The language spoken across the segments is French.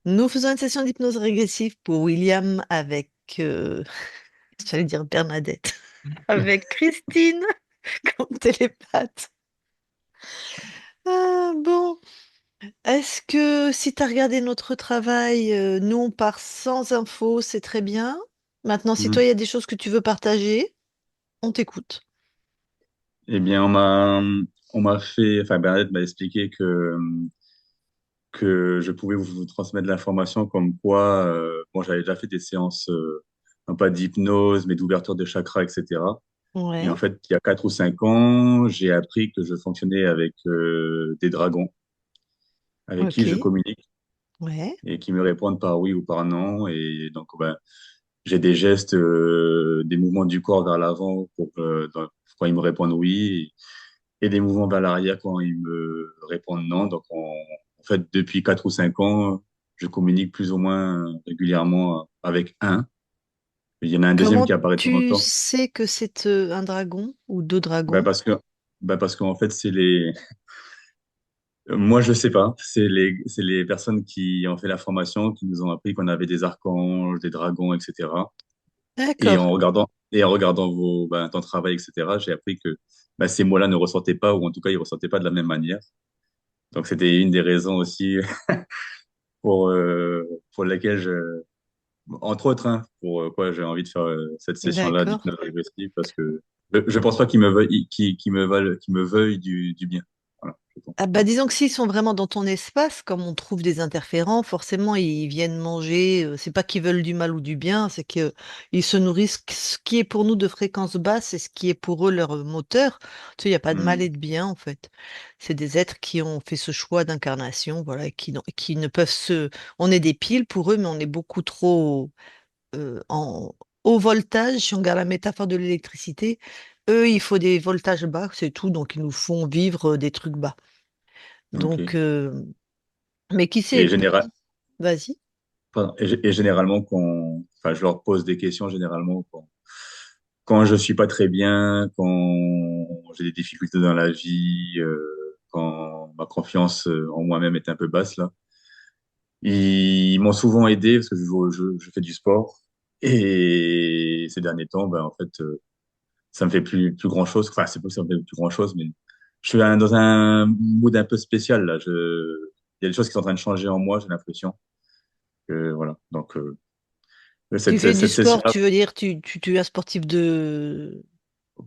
Nous faisons une session d'hypnose régressive pour William avec, j'allais dire Bernadette, avec Christine comme télépathe. Ah, bon, est-ce que si tu as regardé notre travail, nous on part sans info, c'est très bien. Maintenant, si toi Mhm. il y a des choses que tu veux partager, on t'écoute. Eh bien, enfin, Bernadette m'a expliqué que je pouvais vous transmettre l'information comme quoi, bon, j'avais déjà fait des séances, non pas d'hypnose, mais d'ouverture de chakra, etc. Et en Ouais, fait, il y a 4 ou 5 ans, j'ai appris que je fonctionnais avec des dragons avec qui je ok, communique ouais. et qui me répondent par oui ou par non. Et donc, ben, j'ai des gestes, des mouvements du corps vers l'avant quand ils me répondent oui et des mouvements vers l'arrière quand ils me répondent non. Donc, en fait, depuis 4 ou 5 ans, je communique plus ou moins régulièrement avec un. Il y en a un deuxième Comment qui apparaît de temps en tu temps. sais que c'est un dragon ou deux Bah dragons? parce que, parce qu'en fait, moi, je sais pas. C'est les personnes qui ont fait la formation qui nous ont appris qu'on avait des archanges, des dragons, etc. Et D'accord. en regardant ton travail, etc., j'ai appris que ces mots-là ne ressortaient pas, ou en tout cas, ils ressortaient pas de la même manière. Donc, c'était une des raisons aussi pour, euh, pour laquelle entre autres, hein, pour quoi j'ai envie de faire cette session-là D'accord. d'hypnose régressive, parce que je pense pas qu'ils me veuillent du bien. Voilà, je pense. Ah bah disons que s'ils sont vraiment dans ton espace, comme on trouve des interférents, forcément ils viennent manger. C'est pas qu'ils veulent du mal ou du bien, c'est que ils se nourrissent. Ce qui est pour nous de fréquence basse, c'est ce qui est pour eux leur moteur. Tu sais, il n'y a pas de mal Hmm. et de bien en fait. C'est des êtres qui ont fait ce choix d'incarnation, voilà, et qui ne peuvent se. On est des piles pour eux, mais on est beaucoup trop en haut voltage, si on regarde la métaphore de l'électricité. Eux, il faut des voltages bas, c'est tout, donc ils nous font vivre des trucs bas. Donc, Ok. mais qui Et, sait, général, vas-y. pardon, et généralement, enfin, je leur pose des questions généralement quand je suis pas très bien, quand j'ai des difficultés dans la vie, quand ma confiance en moi-même est un peu basse là. Ils m'ont souvent aidé parce que je fais du sport et ces derniers temps, en fait, ça me fait plus grand-chose. Enfin, c'est pas que ça me fait plus grand-chose, mais je suis dans un mood un peu spécial là. Il y a des choses qui sont en train de changer en moi, j'ai l'impression. Voilà. Donc, Tu cette, fais du cette sport, session-là tu veux dire, tu es un sportif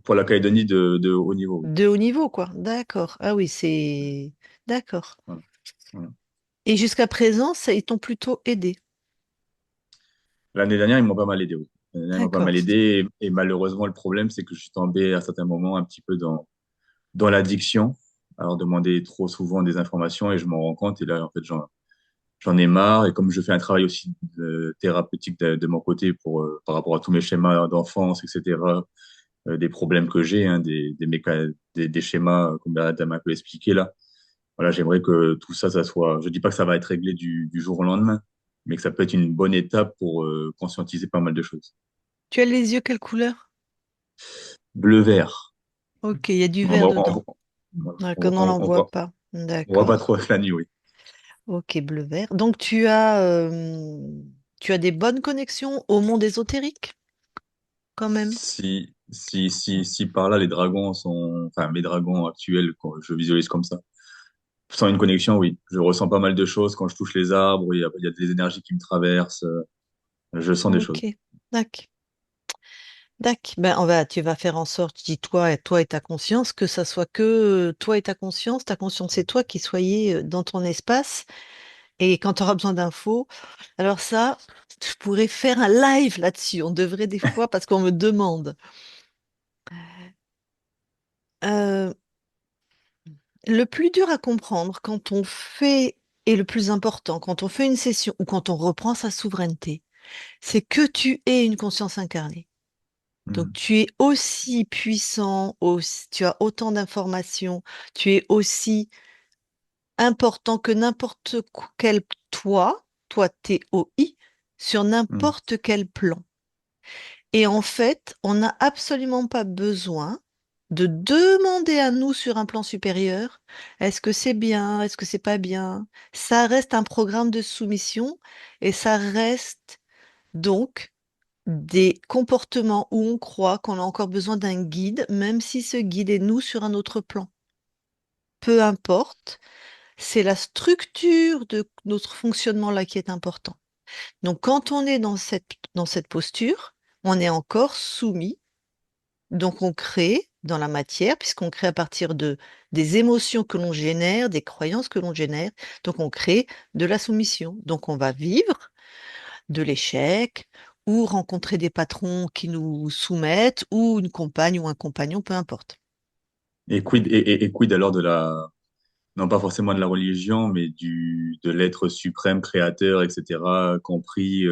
pour la Calédonie de haut niveau. Oui. de haut niveau, quoi. D'accord. Ah oui, c'est... D'accord. Voilà. Voilà. Et jusqu'à présent, ça, ils t'ont plutôt aidé. L'année dernière, ils m'ont pas mal aidé. Oui. L'année dernière, ils m'ont pas mal D'accord. aidé. Et malheureusement, le problème, c'est que je suis tombé à certains moments un petit peu dans l'addiction. Alors, demander trop souvent des informations et je m'en rends compte. Et là, en fait, j'en ai marre. Et comme je fais un travail aussi thérapeutique de mon côté par rapport à tous mes schémas d'enfance, etc., des problèmes que j'ai, hein, des schémas, comme Bernard m'a un peu expliqué là. Voilà, j'aimerais que tout ça, ça soit. Je dis pas que ça va être réglé du jour au lendemain, mais que ça peut être une bonne étape pour conscientiser pas mal de choses. Tu as les yeux quelle couleur? Bleu-vert. Ok, il y a du On vert va, on, dedans. D'accord, non, on n'en on voit voit, pas. on voit pas D'accord. trop la nuit, oui. Ok, bleu-vert. Donc tu as des bonnes connexions au monde ésotérique, quand même. Si par là les dragons sont, enfin mes dragons actuels, quand je visualise comme ça, sans une connexion, oui. Je ressens pas mal de choses quand je touche les arbres, il y a des énergies qui me traversent, je sens des choses. Ok. D'accord. D'accord. Ben, tu vas faire en sorte, dis-toi, et toi et ta conscience, que ça soit que toi et ta conscience et toi qui soyez dans ton espace. Et quand tu auras besoin d'infos, alors ça, je pourrais faire un live là-dessus. On devrait des fois, parce qu'on me demande. Euh, le plus dur à comprendre quand on fait, et le plus important, quand on fait une session ou quand on reprend sa souveraineté, c'est que tu es une conscience incarnée. Donc Mhm. tu es aussi puissant, tu as autant d'informations, tu es aussi important que n'importe quel toi TOI, sur Mhm. n'importe quel plan. Et en fait, on n'a absolument pas besoin. de demander à nous sur un plan supérieur, est-ce que c'est bien, est-ce que c'est pas bien? Ça reste un programme de soumission et ça reste donc des comportements où on croit qu'on a encore besoin d'un guide, même si ce guide est nous sur un autre plan. Peu importe, c'est la structure de notre fonctionnement là qui est important. Donc quand on est dans cette posture, on est encore soumis. Donc on crée dans la matière, puisqu'on crée à partir des émotions que l'on génère, des croyances que l'on génère. Donc on crée de la soumission. Donc on va vivre de l'échec ou rencontrer des patrons qui nous soumettent ou une compagne ou un compagnon, peu importe. Et quid alors de la, non pas forcément de la religion, mais de l'être suprême, créateur, etc., compris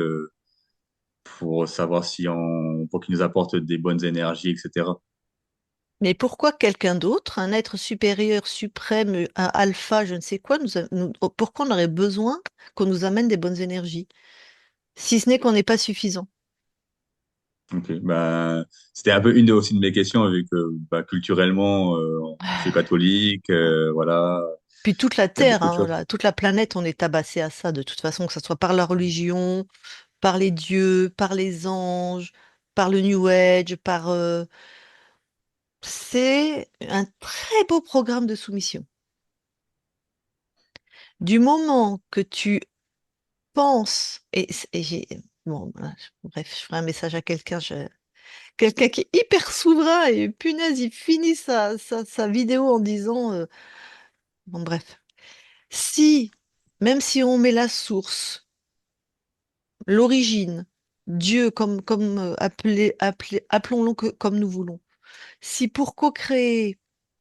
pour savoir si pour qu'il nous apporte des bonnes énergies, etc. Mais pourquoi quelqu'un d'autre, un être supérieur, suprême, un alpha, je ne sais quoi, pourquoi on aurait besoin qu'on nous amène des bonnes énergies, si ce n'est qu'on n'est pas suffisant? Ok, bah, c'était un peu aussi de mes questions, vu que bah, culturellement, je suis catholique, voilà, Puis toute la il y a Terre, beaucoup de hein, choses. toute la planète, on est tabassé à ça de toute façon, que ce soit par la religion, par les dieux, par les anges, par le New Age, c'est un très beau programme de soumission. Du moment que tu penses, bon, voilà, bref, je ferai un message à quelqu'un, quelqu'un qui est hyper souverain et punaise, il finit sa vidéo en disant, bon bref, si, même si on met la source, l'origine, Dieu, appelons-le comme nous voulons. Si pour co-créer,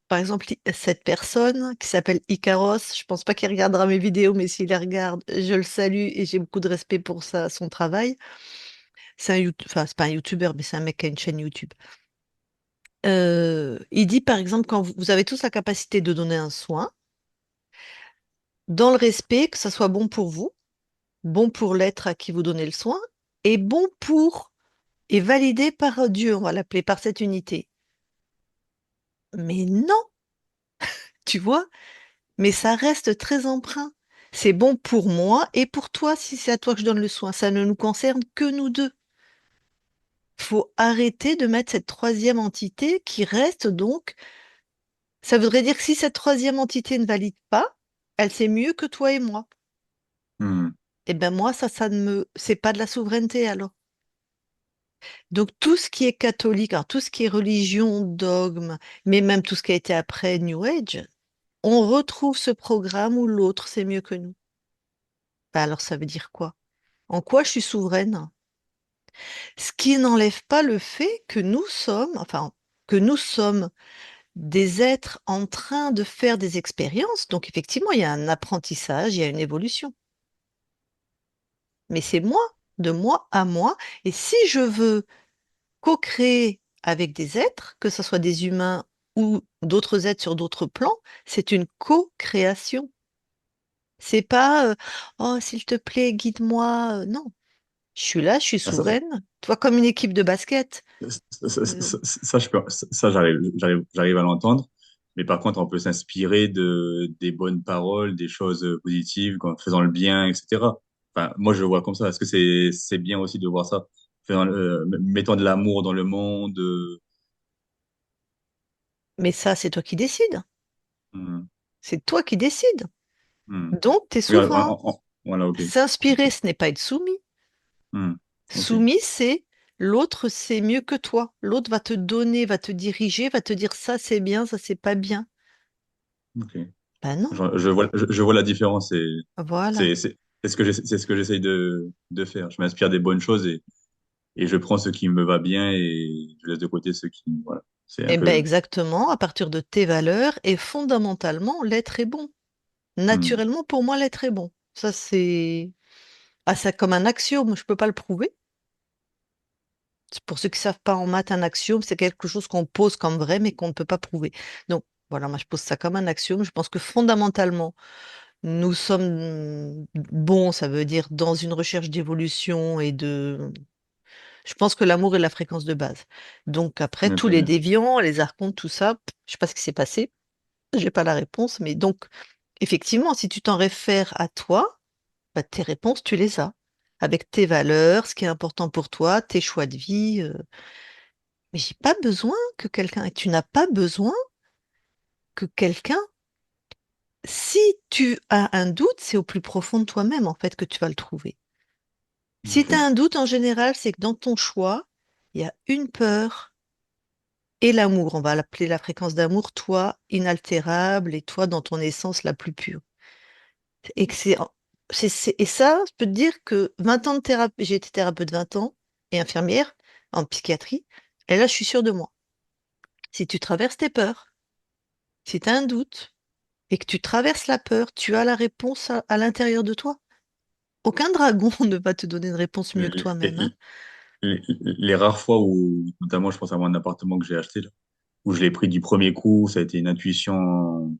par exemple, cette personne qui s'appelle Icaros, je pense pas qu'il regardera mes vidéos, mais s'il les regarde, je le salue et j'ai beaucoup de respect pour son travail. Enfin, c'est pas un YouTuber, mais c'est un mec qui a une chaîne YouTube. Il dit, par exemple, quand vous avez tous la capacité de donner un soin, dans le respect, que ça soit bon pour vous, bon pour l'être à qui vous donnez le soin, et bon pour est validé par Dieu, on va l'appeler, par cette unité. Mais non, tu vois, mais ça reste très emprunt. C'est bon pour moi et pour toi si c'est à toi que je donne le soin. Ça ne nous concerne que nous deux. Faut arrêter de mettre cette troisième entité qui reste donc. Ça voudrait dire que si cette troisième entité ne valide pas, elle sait mieux que toi et moi. Hmm. Eh ben moi, c'est pas de la souveraineté alors. Donc tout ce qui est catholique, alors tout ce qui est religion, dogme, mais même tout ce qui a été après New Age, on retrouve ce programme où l'autre sait mieux que nous. Bah alors ça veut dire quoi? En quoi je suis souveraine? Ce qui n'enlève pas le fait que que nous sommes des êtres en train de faire des expériences. Donc effectivement, il y a un apprentissage, il y a une évolution. Mais c'est moi, de moi à moi. Et si je veux co-créer avec des êtres, que ce soit des humains ou d'autres êtres sur d'autres plans, c'est une co-création. C'est pas oh, s'il te plaît, guide-moi. Non, je suis là, je suis Ah, ça, souveraine. Toi, comme une équipe de basket. Euh, j'arrive à l'entendre. Mais par contre, on peut s'inspirer des bonnes paroles, des choses positives, en faisant le bien, etc. Enfin, moi, je le vois comme ça. Est-ce que c'est bien aussi de voir ça? Mettons de l'amour dans le monde. mais ça, c'est toi qui décides. Hmm, C'est toi qui décides. hmm. Donc, tu es Oui, souverain. voilà, ok. Ok. S'inspirer, ce n'est pas être soumis. Hmm, ok. Soumis, c'est l'autre sait mieux que toi. L'autre va te donner, va te diriger, va te dire ça c'est bien, ça c'est pas bien. Ok. Ben non, Je vois la différence. voilà. C'est ce que j'essaye de faire. Je m'inspire des bonnes choses et je prends ce qui me va bien et je laisse de côté ce qui, voilà. C'est un Et ben peu, exactement, à partir de tes valeurs, et fondamentalement, l'être est bon. hmm. Naturellement, pour moi, l'être est bon. Ça, c'est c'est comme un axiome, je peux pas le prouver. Pour ceux qui savent pas en maths, un axiome, c'est quelque chose qu'on pose comme vrai, mais qu'on ne peut pas prouver. Donc, voilà, moi, je pose ça comme un axiome. Je pense que fondamentalement, nous sommes bons, ça veut dire dans une recherche d'évolution et de Je pense que l'amour est la fréquence de base. Donc après, tous Ok, les déviants, les archontes, tout ça, je sais pas ce qui s'est passé, j'ai pas la réponse, mais donc effectivement, si tu t'en réfères à toi, bah, tes réponses, tu les as. Avec tes valeurs, ce qui est important pour toi, tes choix de vie. Mais j'ai pas besoin que quelqu'un, et tu n'as pas besoin que quelqu'un, si tu as un doute, c'est au plus profond de toi-même, en fait, que tu vas le trouver. Si tu as ok. un doute, en général, c'est que dans ton choix, il y a une peur et l'amour. On va l'appeler la fréquence d'amour, toi, inaltérable, et toi, dans ton essence la plus pure. Et que et ça, je peux te dire que 20 ans de thérapie, j'ai été thérapeute 20 ans et infirmière en psychiatrie, et là, je suis sûre de moi. Si tu traverses tes peurs, si tu as un doute et que tu traverses la peur, tu as la réponse à l'intérieur de toi. Aucun dragon ne va te donner une réponse mieux que Les, toi-même, hein. les- les rares fois où, notamment, je pense à mon appartement que j'ai acheté, là, où je l'ai pris du premier coup, ça a été une intuition.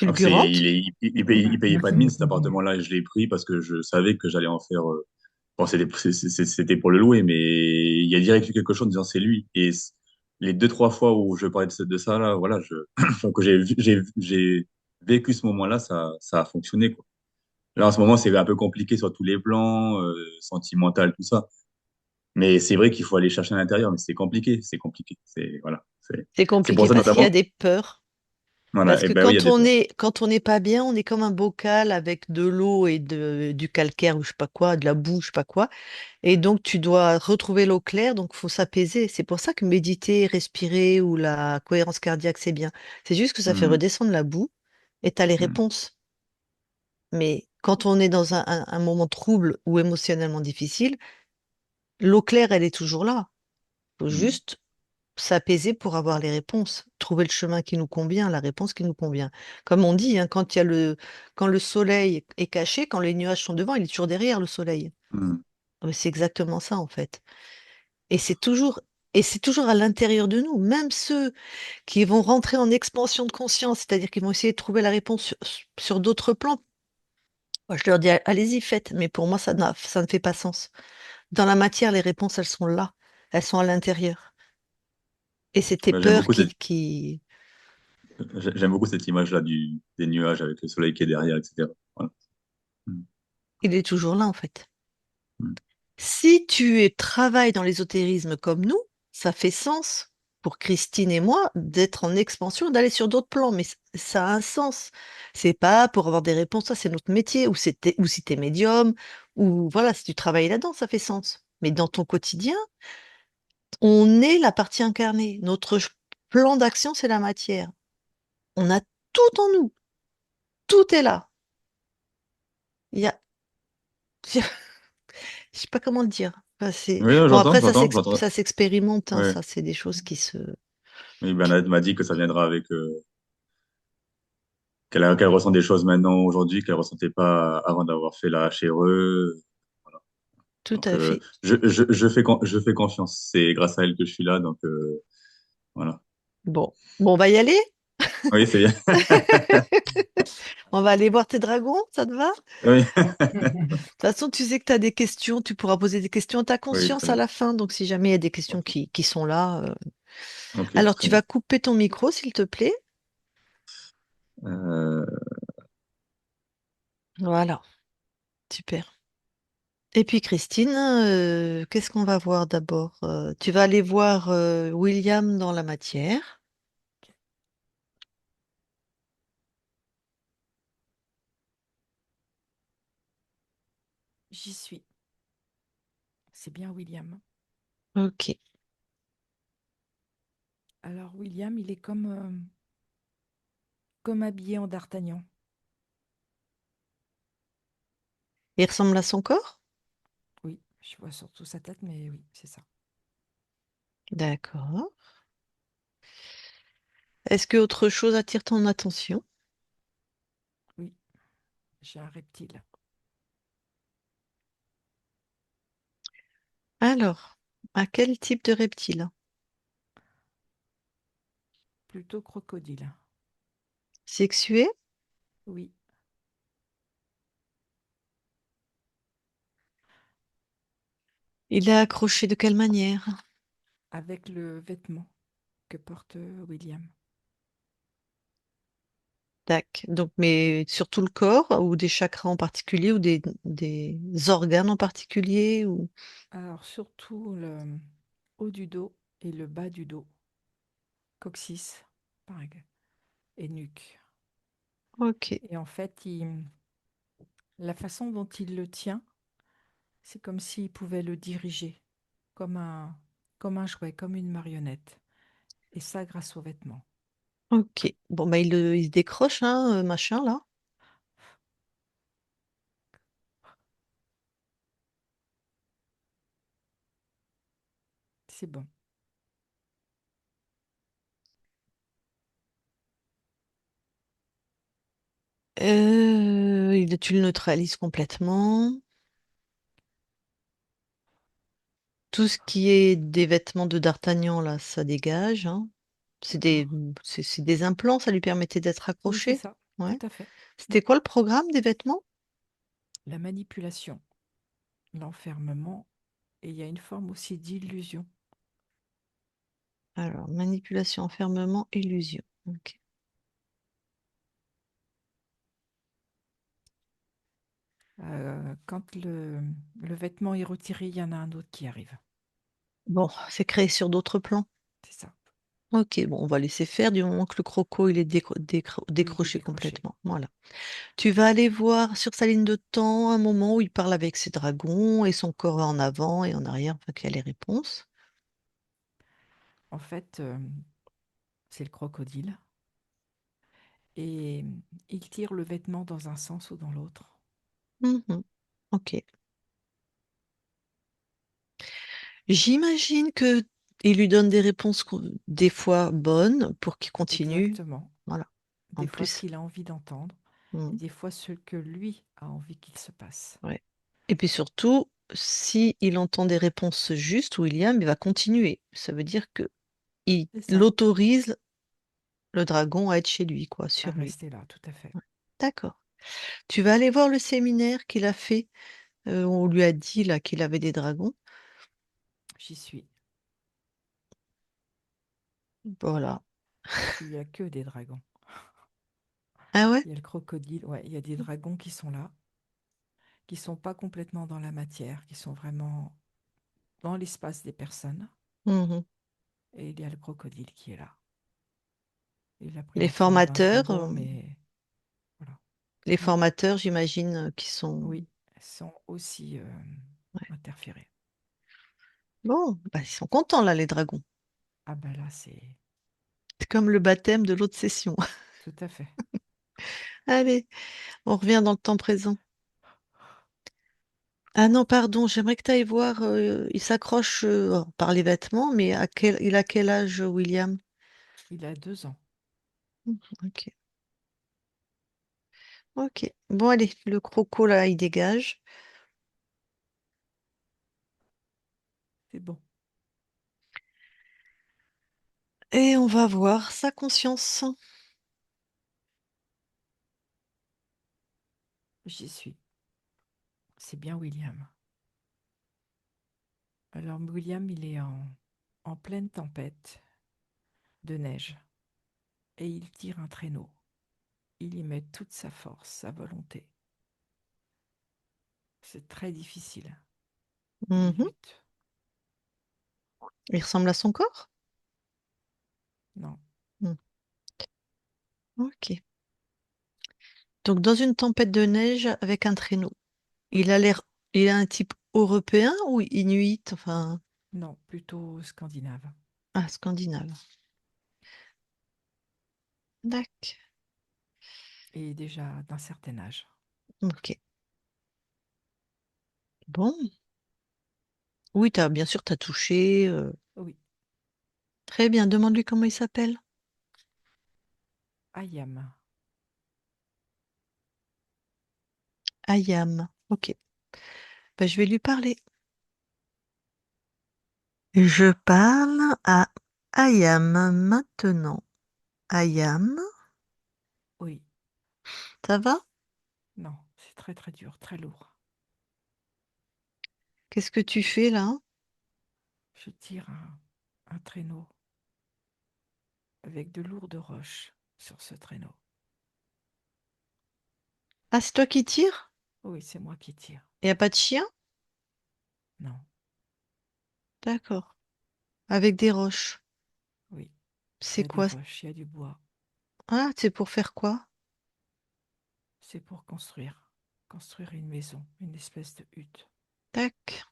Donc Fulgurante. il payait pas de mine cet appartement-là et je l'ai pris parce que je savais que j'allais en faire. Bon, c'était pour le louer, mais il y a direct eu quelque chose en disant c'est lui. Et les deux trois fois où je parlais de ça là, voilà, enfin, que j'ai vécu ce moment-là, ça a fonctionné quoi. Là en ce moment c'est un peu compliqué sur tous les plans, sentimental tout ça. Mais c'est vrai qu'il faut aller chercher à l'intérieur, mais c'est compliqué. C'est voilà, C'est c'est pour compliqué ça parce qu'il y notamment. a des peurs. Voilà, Parce et que ben oui, il y a des peurs. quand on n'est pas bien, on est comme un bocal avec de l'eau et du calcaire ou je sais pas quoi, de la boue, je sais pas quoi. Et donc, tu dois retrouver l'eau claire, donc faut s'apaiser. C'est pour ça que méditer, respirer ou la cohérence cardiaque, c'est bien. C'est juste que ça fait Mhm, redescendre la boue et tu as les mhm, réponses. Mais quand on est dans un moment trouble ou émotionnellement difficile, l'eau claire, elle est toujours là. Faut mhm, juste s'apaiser pour avoir les réponses, trouver le chemin qui nous convient, la réponse qui nous convient. Comme on dit, hein, quand le soleil est caché, quand les nuages sont devant, il est toujours derrière le soleil. mhm, C'est exactement ça, en fait. Et c'est toujours, et c'est toujours à l'intérieur de nous. Même ceux qui vont rentrer en expansion de conscience, c'est-à-dire qu'ils vont essayer de trouver la réponse sur d'autres plans. Moi, je leur dis, allez-y, faites. Mais pour moi, ça ne fait pas sens. Dans la matière, les réponses, elles sont là. Elles sont à l'intérieur. Et c'est tes J'aime peurs beaucoup qui... j'aime beaucoup cette image-là des nuages avec le soleil qui est derrière, etc. Voilà. Mhm, Il est toujours là, en fait. mhm, Si travailles dans l'ésotérisme comme nous, ça fait sens pour Christine et moi d'être en expansion, d'aller sur d'autres plans, mais ça a un sens. C'est pas pour avoir des réponses, ça c'est notre métier, ou si t'es médium, ou voilà, si tu travailles là-dedans, ça fait sens. Mais dans ton quotidien, on est la partie incarnée. Plan d'action, c'est la matière. On a tout en nous, tout est là. Il y a, je sais pas comment le dire. Enfin, oui, non, bon, j'entends, après, j'entends, j'entends. ça s'expérimente, hein, Ouais. ça, c'est des choses qui se... Oui, Bernadette m'a dit que ça viendra avec qu'elle ressent des choses maintenant aujourd'hui qu'elle ressentait pas avant d'avoir fait la HRE. Voilà. Tout Donc à fait. je fais confiance. C'est grâce à elle que je suis là. Donc voilà. Bon, on va y aller? Oui, c'est bien. On va aller voir tes dragons, ça te va? Oui, De toute façon, tu sais que tu as des questions, tu pourras poser des questions à ta oui, très conscience à bien. la fin. Donc, si jamais il y a des questions Ok, qui sont là. ok, Alors, très tu bien. vas couper ton micro, s'il te plaît. Euh, Voilà, super. Et puis, Christine, qu'est-ce qu'on va voir d'abord? Tu vas aller voir William dans la matière. J'y suis. C'est bien William. Ok. Alors William, il est comme habillé en d'Artagnan. Il ressemble à son corps? Oui, je vois surtout sa tête, mais oui, c'est ça. D'accord. Est-ce que autre chose attire ton attention? Oui, j'ai un reptile, Alors, à quel type de reptile? plutôt crocodile. Sexué? Oui, Il est accroché de quelle manière? avec le vêtement que porte William. Tac. Donc, mais sur tout le corps ou des chakras en particulier ou des organes en particulier ou... Alors surtout le haut du dos et le bas du dos, coccyx, pareil, et nuque. Ok, Et en fait, la façon dont il le tient, c'est comme s'il pouvait le diriger, comme comme un jouet, comme une marionnette. Et ça grâce aux vêtements. ok. Bon, bah, il se décroche, hein, machin, là. C'est bon. Tu le neutralises complètement. Tout ce qui est des vêtements de D'Artagnan, là, ça dégage, hein. C'est des, D'accord. c'est des implants, ça lui permettait d'être Oui, c'est accroché. ça, tout Ouais. à fait. Mm. C'était quoi le programme des vêtements? La manipulation, l'enfermement, et il y a une forme aussi d'illusion. Alors, manipulation, enfermement, illusion. Ok. Quand le vêtement est retiré, il y en a un autre qui arrive. Bon, c'est créé sur d'autres plans. C'est ça. Ok, bon, on va laisser faire du moment que le croco, il est Oui, il est décroché décroché. complètement. Voilà. Tu vas aller voir sur sa ligne de temps un moment où il parle avec ses dragons et son corps en avant et en arrière, enfin, qu'il y a les réponses. En fait, c'est le crocodile. Et il tire le vêtement dans un sens ou dans l'autre. Mhm. Ok. J'imagine que il lui donne des réponses des fois bonnes pour qu'il continue. Exactement. Voilà. En Des fois, ce plus, qu'il a envie d'entendre, et mm, des fois, ce que lui a envie qu'il se passe. ouais. Et puis surtout, si il entend des réponses justes, William, il va continuer. Ça veut dire que il C'est ça, autorise le dragon à être chez lui, quoi, à sur lui. rester là, tout à fait. Ouais. D'accord. Tu vas aller voir le séminaire qu'il a fait. On lui a dit là qu'il avait des dragons. J'y suis. Voilà. Il n'y a que des dragons. Ah ouais? Il y a le crocodile, ouais, il y a des dragons qui sont là, qui sont pas complètement dans la matière, qui sont vraiment dans l'espace des personnes. Mhm. Et il y a le crocodile qui est là. Il a pris Les la forme d'un formateurs, dragon, mais voilà. Mm. j'imagine, qui sont. Oui, sont aussi Ouais. interférés. Bon, bah, ils sont contents là, les dragons. Ah ben là, c'est C'est comme le baptême de l'autre session. tout à fait. Allez, on revient dans le temps présent. Ah non, pardon, j'aimerais que tu ailles voir. Il s'accroche par les vêtements, mais il a quel âge, William? Il a 2 ans. Ok. Ok. Bon, allez, le croco là, il dégage. C'est bon, Et on va voir sa conscience. j'y suis. C'est bien William. Alors William, il est en pleine tempête de neige et il tire un traîneau. Il y met toute sa force, sa volonté. C'est très difficile. Il Mhm. lutte. Il ressemble à son corps? Non, Hmm. Ok. Donc, dans une tempête de neige avec un traîneau. oui, Il a l'air. Il a un type européen ou inuit? Enfin, non, plutôt scandinave. ah, scandinave. D'accord. Et déjà d'un certain âge. Ok. Bon. Oui, bien sûr, t'as touché. Oui, Très bien. Demande-lui comment il s'appelle. Ayam. Ayam. Ok. Ben, je vais lui parler. Je parle à Ayam maintenant. Ayam, Oui, ça va? non, c'est très très dur, très lourd. Qu'est-ce que tu fais là? Je tire un traîneau avec de lourdes roches sur ce traîneau. Ah, c'est toi qui tires? Oui, c'est moi qui tire. Il n'y a pas de chien? Non, D'accord. Avec des roches. oui, il y C'est a des quoi? roches, il y a du bois. Ah, c'est pour faire quoi? C'est pour construire une maison, une espèce de hutte. Tac.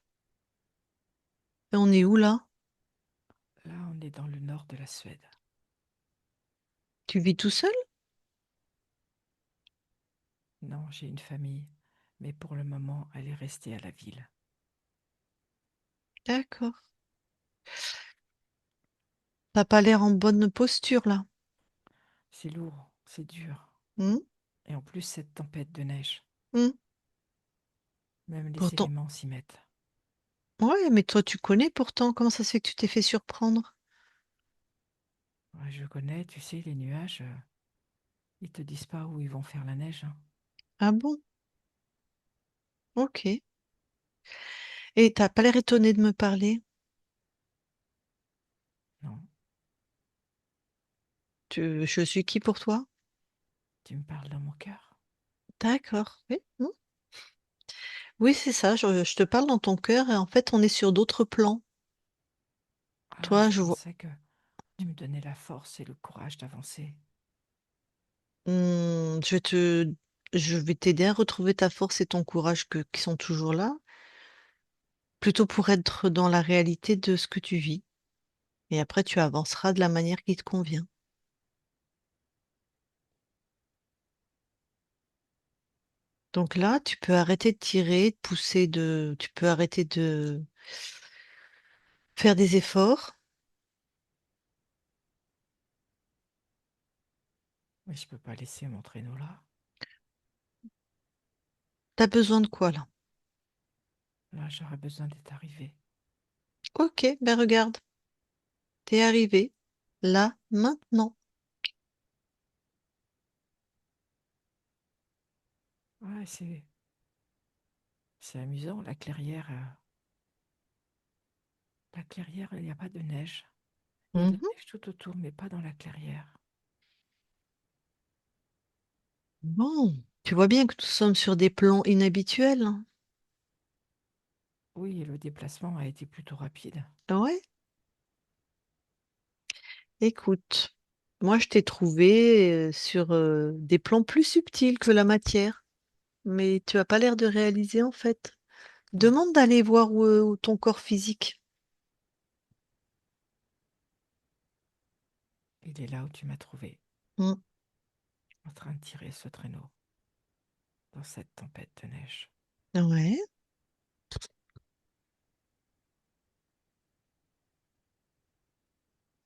Et on est où là? Là, on est dans le nord de la Suède. Tu vis tout seul? Non, j'ai une famille, mais pour le moment, elle est restée à la ville. D'accord. T'as pas l'air en bonne posture là. C'est lourd, c'est dur. Hmm. Et en plus, cette tempête de neige, Hmm. même les Pourtant. éléments s'y mettent. Ouais, mais toi tu connais pourtant. Comment ça se fait que tu t'es fait surprendre? Ouais, je connais, tu sais, les nuages, ils te disent pas où ils vont faire la neige, hein. Ah bon? Ok. Et t'as pas l'air étonné de me parler. Non, Je suis qui pour toi? tu me parles dans mon cœur. D'accord. Oui, hmm. Oui, c'est ça. Je te parle dans ton cœur et en fait on est sur d'autres plans. Ah, Toi, je je vois. pensais que tu me donnais la force et le courage d'avancer. Hmm, je vais t'aider à retrouver ta force et ton courage qui sont toujours là, plutôt pour être dans la réalité de ce que tu vis. Et après, tu avanceras de la manière qui te convient. Donc là, tu peux arrêter de tirer, de pousser, tu peux arrêter de faire des efforts. Mais je peux pas laisser mon traîneau là. T'as besoin de quoi là? Là, j'aurais besoin d'être arrivé. Ok, ben regarde, t'es arrivé. Là, maintenant. Ouais, c'est amusant, la clairière, il n'y a pas de neige. Il y a de la Mhm. neige tout autour, mais pas dans la clairière. Bon, tu vois bien que nous sommes sur des plans inhabituels, hein. Oui, le déplacement a été plutôt rapide. Ouais, écoute, moi je t'ai trouvé sur des plans plus subtils que la matière, mais tu as pas l'air de réaliser en fait. Non, Demande d'aller voir où ton corps physique. il est là où tu m'as trouvé, Mm. en train de tirer ce traîneau dans cette tempête de neige. Ouais.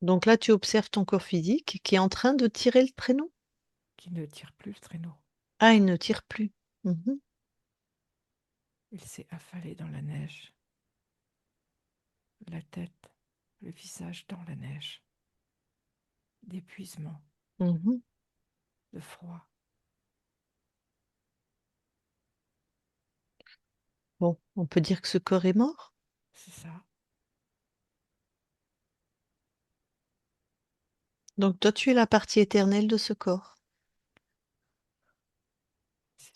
Donc là, tu observes ton corps physique qui est en train de tirer le traîneau. Qui ne tire plus le traîneau. Ah, il ne tire plus. Mhm. Il s'est affalé dans la neige, la tête, le visage dans la neige, d'épuisement, Mhm. de froid. Bon, on peut dire que ce corps est mort. C'est ça, Donc toi, tu es la partie éternelle de ce corps.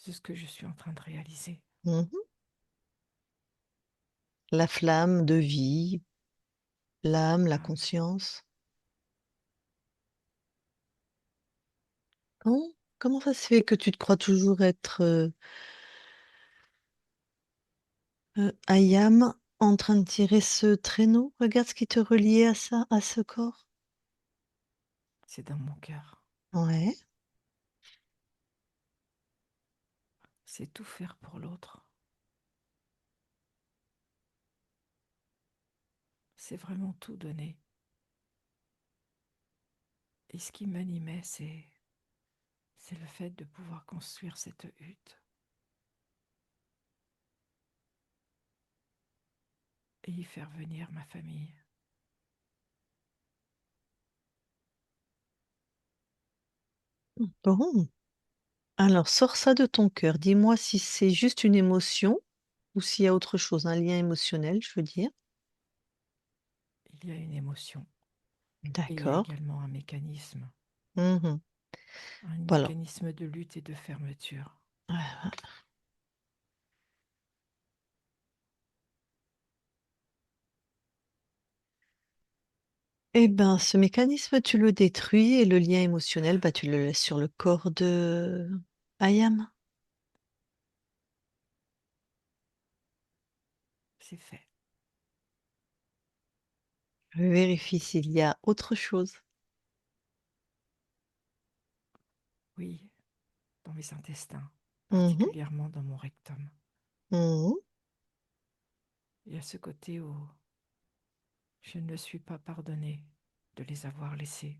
c'est ce que je suis en train de réaliser. Mhm. La flamme de vie, l'âme, la Ah, conscience. Comment ça se fait que tu te crois toujours être Ayam en train de tirer ce traîneau? Regarde ce qui te reliait à ça, à ce corps. c'est dans mon cœur. Ouais. C'est tout faire pour l'autre. C'est vraiment tout donner. Et ce qui m'animait, c'est le fait de pouvoir construire cette hutte et y faire venir ma famille. Bon. Alors, sors ça de ton cœur. Dis-moi si c'est juste une émotion ou s'il y a autre chose, un lien émotionnel, je veux dire. Il y a une émotion et il y a D'accord. également Mhm. un Voilà. mécanisme de lutte et de fermeture. Eh ben, ce mécanisme, tu le détruis et le lien émotionnel, bah, tu le laisses sur le corps de Ayam. C'est fait. Je vérifie s'il y a autre chose. Oui, dans mes intestins, Mhm, particulièrement dans mon rectum. mhm. Il y a ce côté où je ne me suis pas pardonné de les avoir laissés.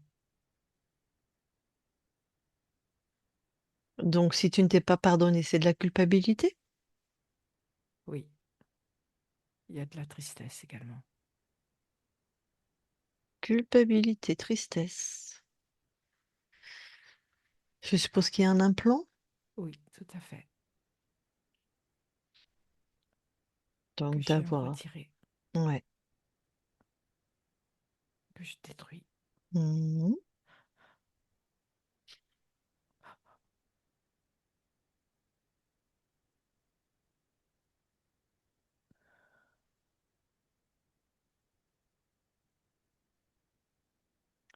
Donc, si tu ne t'es pas pardonné, c'est de la culpabilité? Oui, il y a de la tristesse également. Culpabilité, tristesse. Je suppose qu'il y a un implant. Oui, tout à fait. Que Donc, j'aime d'avoir. retirer, Ouais. que je détruis. Mhm.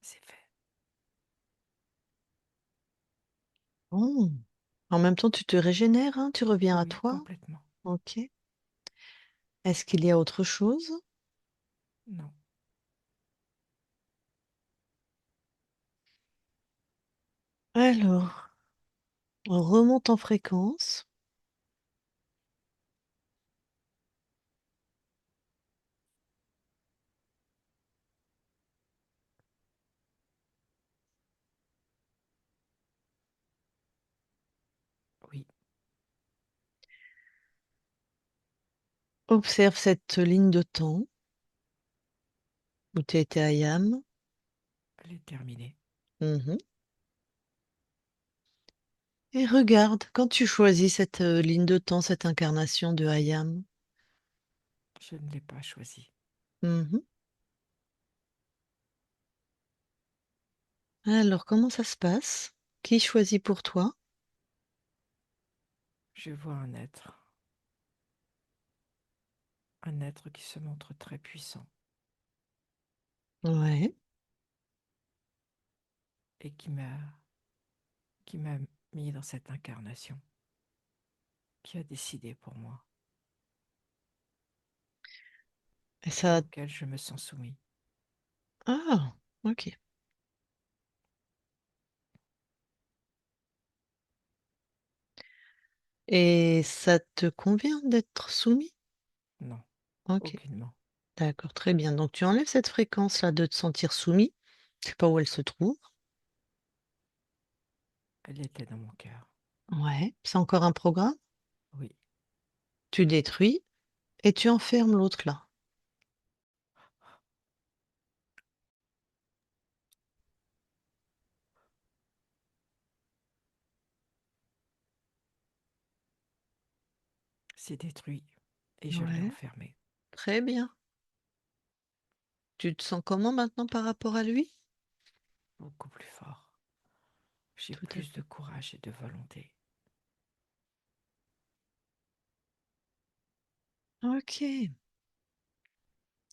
C'est fait. Bon. En même temps, tu te régénères, hein, tu reviens à Oui, toi. complètement. Ok. Est-ce qu'il y a autre chose? Non, Alors, on remonte en fréquence. oui, Observe cette ligne de temps où tu étais à Yam. elle est terminée. Mhm. Et regarde, quand tu choisis cette ligne de temps, cette incarnation de Hayam. Je ne l'ai pas choisie. Mhm. Alors, comment ça se passe? Qui choisit pour toi? Je vois un être qui se montre très puissant Ouais. et qui m'a mis dans cette incarnation, qui a décidé pour moi Et et ça. auquel je me sens soumis. Ah, ok. Et ça te convient d'être soumis? Non, Ok, aucunement. d'accord, très bien. Donc, tu enlèves cette fréquence-là de te sentir soumis. Je sais pas où elle se trouve. Elle était dans mon cœur. Ouais, c'est encore un programme. Oui, Tu détruis et tu enfermes l'autre là. c'est détruit et je l'ai Ouais, enfermé. très bien. Tu te sens comment maintenant par rapport à lui? Beaucoup plus fort. J'ai Tout à plus de fait. courage et de volonté. Ok,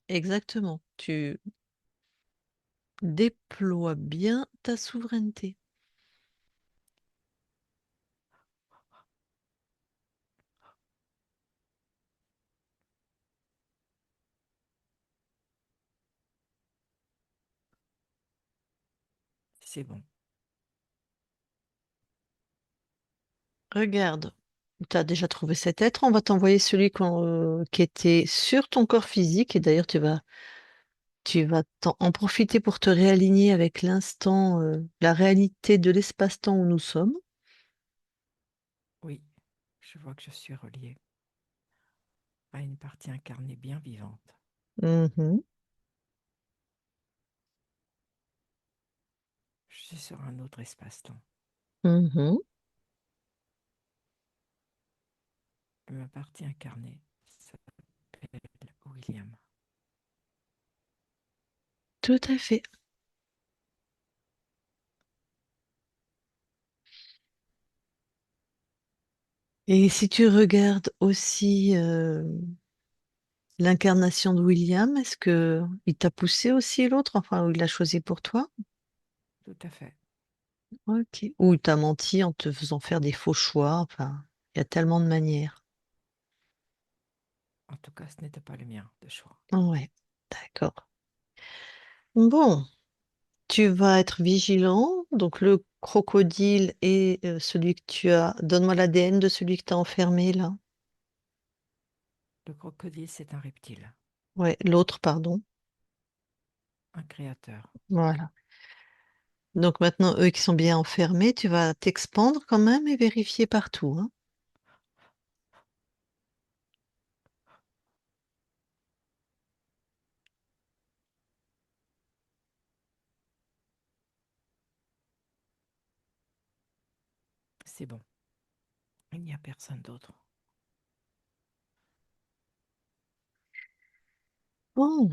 exactement. Tu déploies bien ta souveraineté. C'est bon. Regarde, tu as déjà trouvé cet être. On va t'envoyer celui qui était sur ton corps physique. Et d'ailleurs, tu vas en profiter pour te réaligner avec l'instant, la réalité de l'espace-temps où nous sommes. Oui, je vois que je suis relié à une partie incarnée bien vivante. Mhm, Je suis sur un autre espace-temps. mhm, Ma partie incarnée William. Tout à fait. Et si tu regardes aussi l'incarnation de William, est-ce que il t'a poussé aussi l'autre, enfin, ou il l'a choisi pour toi? Tout à fait. Ok. Ou il t'a menti en te faisant faire des faux choix, enfin, il y a tellement de manières. En tout cas, ce n'était pas le mien de choix. Ouais, d'accord. Bon, tu vas être vigilant. Donc le crocodile et celui que tu as. Donne-moi l'ADN de celui que tu as enfermé là. Le crocodile, c'est un reptile, Ouais, l'autre, pardon. un créateur. Voilà. Donc maintenant, eux qui sont bien enfermés, tu vas t'expandre quand même et vérifier partout, hein. C'est bon. Il n'y a personne d'autre. Bon.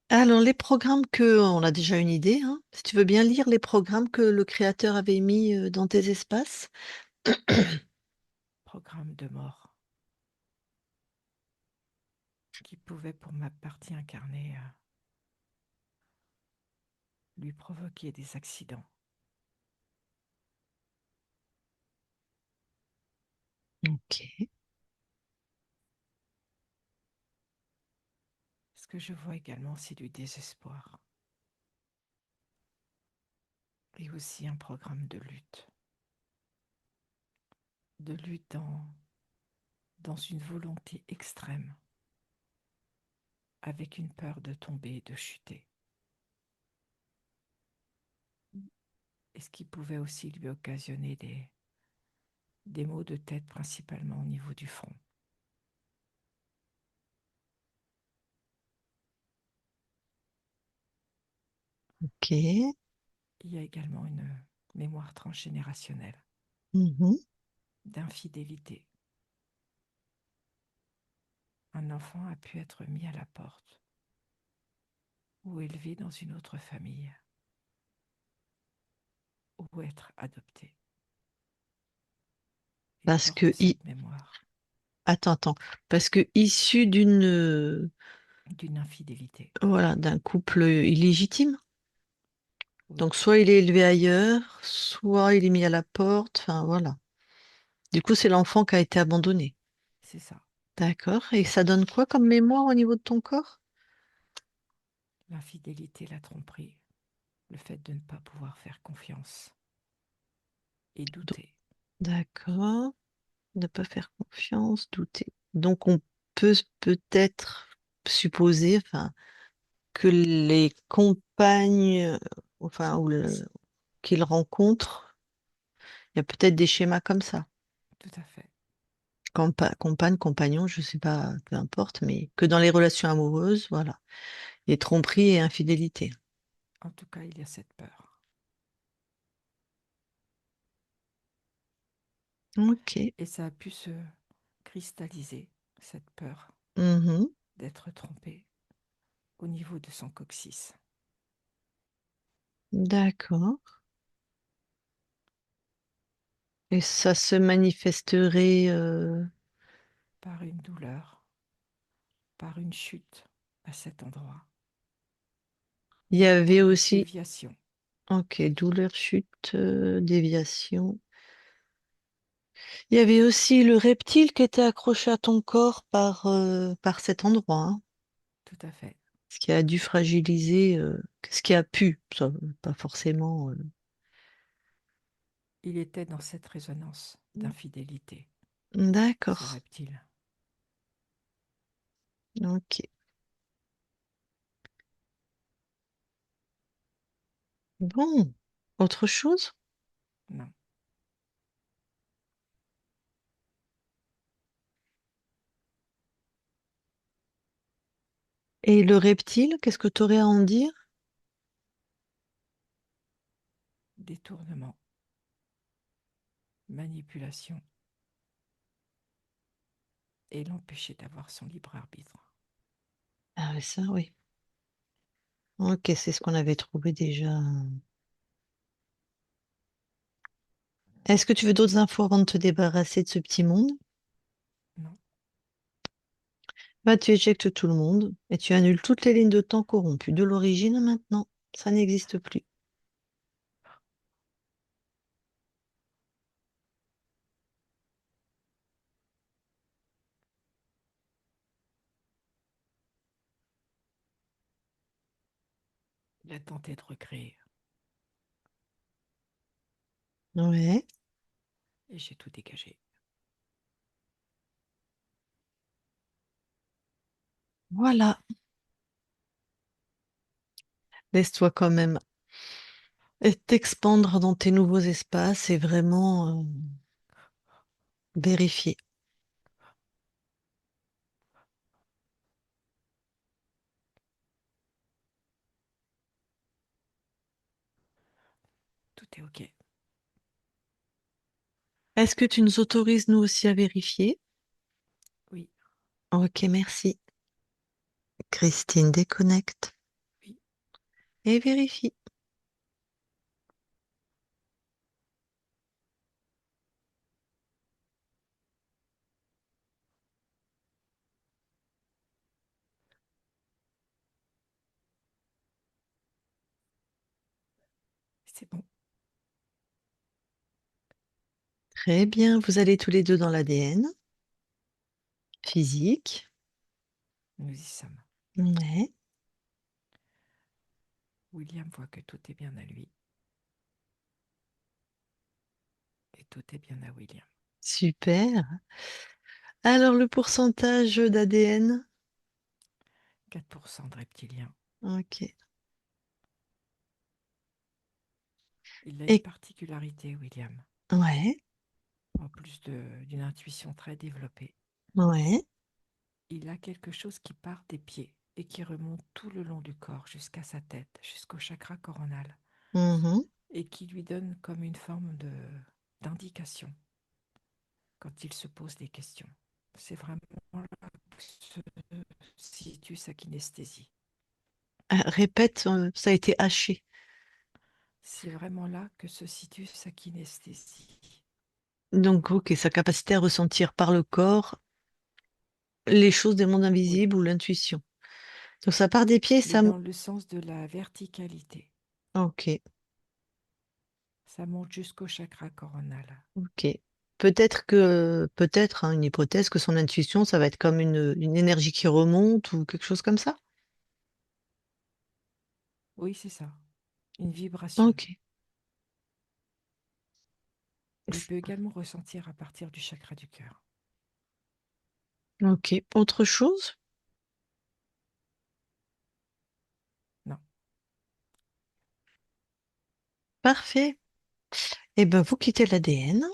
Alors les programmes que, on a déjà une idée, hein. Si tu veux bien lire les programmes que le créateur avait mis dans tes espaces. Programme de mort qui pouvait, pour ma partie incarnée, lui provoquer des accidents. Ok. Ce que je vois également, c'est du désespoir. Et aussi un programme de lutte. De lutte dans une volonté extrême, avec une peur de tomber et de chuter. Et ce qui pouvait aussi lui occasionner des maux de tête, principalement au niveau du front. Ok. Il y a également une mémoire transgénérationnelle Mhm. d'infidélité. Un enfant a pu être mis à la porte ou élevé dans une autre famille ou être adopté. Il Parce que, porte cette mémoire attends. Parce que issu d'une, d'une infidélité. voilà, d'un couple illégitime. Oui, Donc soit il est élevé ailleurs, soit il est mis à la porte. Enfin voilà. Du coup, c'est l'enfant qui a été abandonné. c'est ça. D'accord. Et ça donne quoi comme mémoire au niveau de ton corps? L'infidélité, la tromperie, le fait de ne pas pouvoir faire confiance et Do- douter. D'accord. Ne pas faire confiance, douter. Donc on peut peut-être supposer, enfin, que les compagnes, enfin, qu'il rencontre, il y a peut-être des schémas comme ça. Tout à fait. Compagne, compagnon, je sais pas, peu importe, mais que dans les relations amoureuses, voilà. Et tromperie et infidélité. En tout cas, il y a cette peur. Ok. Et ça a pu se cristalliser, cette peur Mhm. d'être trompé au niveau de son coccyx, D'accord. Et ça se manifesterait. par une douleur, par une chute à cet endroit, Il y avait par une aussi. déviation. Ok, douleur, chute, déviation. Il y avait aussi le reptile qui était accroché à ton corps par cet endroit, hein. Tout à fait. Ce qui a dû fragiliser, ce qui a pu, ça, pas forcément. Il était dans cette résonance d'infidélité, ce D'accord. reptile. Ok. Bon. Autre chose? Non, Et le reptile, qu'est-ce que tu aurais à en dire? détournement, manipulation, et l'empêcher d'avoir son libre arbitre. Ah, ouais, ça, oui. Ok, c'est ce qu'on avait trouvé déjà. Est-ce que tu veux d'autres infos avant de te débarrasser de ce petit monde? Non, Bah, tu éjectes tout le monde et tu annules toutes les lignes de temps corrompues de l'origine maintenant. Ça n'existe plus. il a tenté de recréer Ouais, et j'ai tout dégagé. voilà. Laisse-toi quand même t'expandre dans tes nouveaux espaces et vraiment vérifier. Tout est OK. Est-ce que tu nous autorises nous aussi à vérifier? Oui, Ok, merci. Christine déconnecte oui, et vérifie. c'est bon. Très bien, vous allez tous les deux dans l'ADN physique. Nous y sommes. Ouais, William voit que tout est bien à lui et tout est bien à William. super. Alors le pourcentage d'ADN? 4% de reptiliens. Ok. Il a une Et particularité, William, ouais, en plus d'une intuition très développée. ouais. Il a quelque chose qui part des pieds et qui remonte tout le long du corps jusqu'à sa tête, jusqu'au chakra coronal, Mhm. et qui lui donne comme une forme de d'indication quand il se pose des questions. C'est vraiment là que se situe sa kinesthésie. Répète, ça a été haché. C'est vraiment là que se situe sa kinesthésie. Donc, ok, sa capacité à ressentir par le corps les choses des mondes Oui, invisibles ou l'intuition. Donc ça part des pieds, mais ça... dans le sens de la verticalité. Ok, Ça monte jusqu'au chakra coronal. ok. Peut-être, hein, une hypothèse que son intuition, ça va être comme une énergie qui remonte ou quelque chose comme ça. Oui, c'est ça. Une vibration. Ok. Et il peut également ressentir à partir du chakra du cœur. Ok. Autre chose? Non, Parfait. Eh ben, vous quittez l'ADN